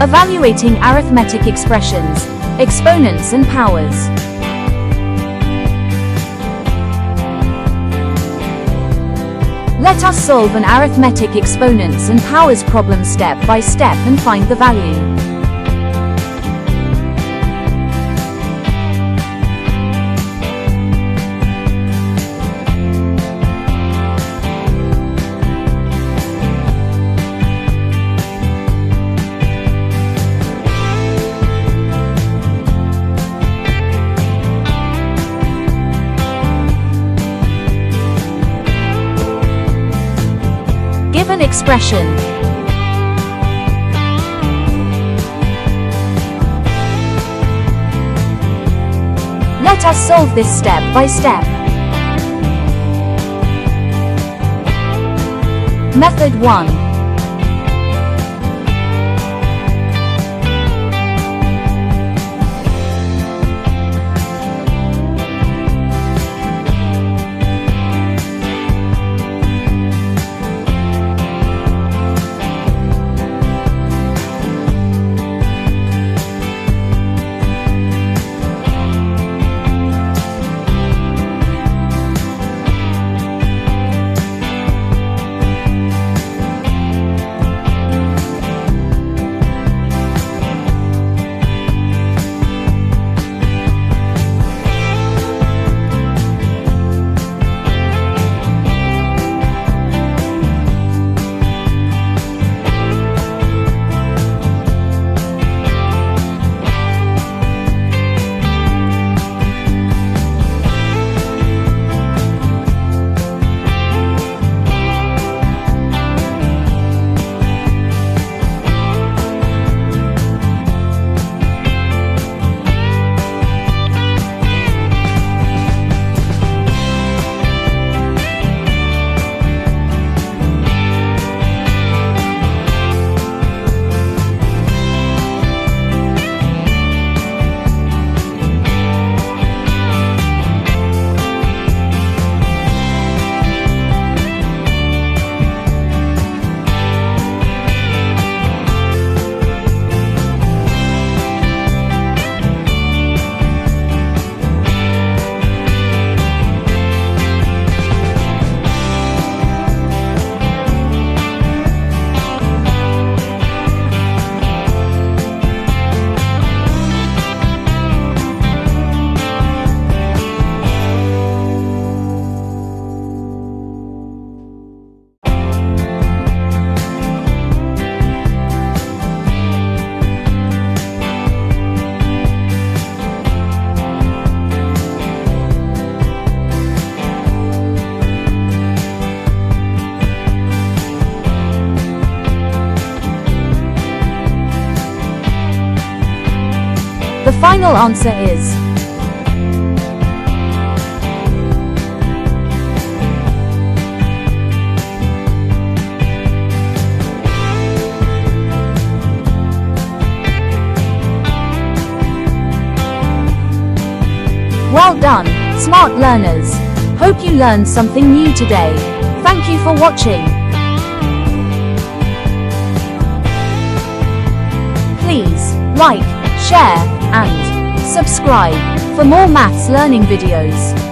Evaluating arithmetic expressions, exponents and powers. Let us solve an arithmetic exponents and powers problem step by step and find the value. Given expression. Let us solve this step by step. Method 1. The final answer is well done, smart learners. Hope you learned something new today. Thank you for watching. Please like, share, and subscribe for more maths learning videos.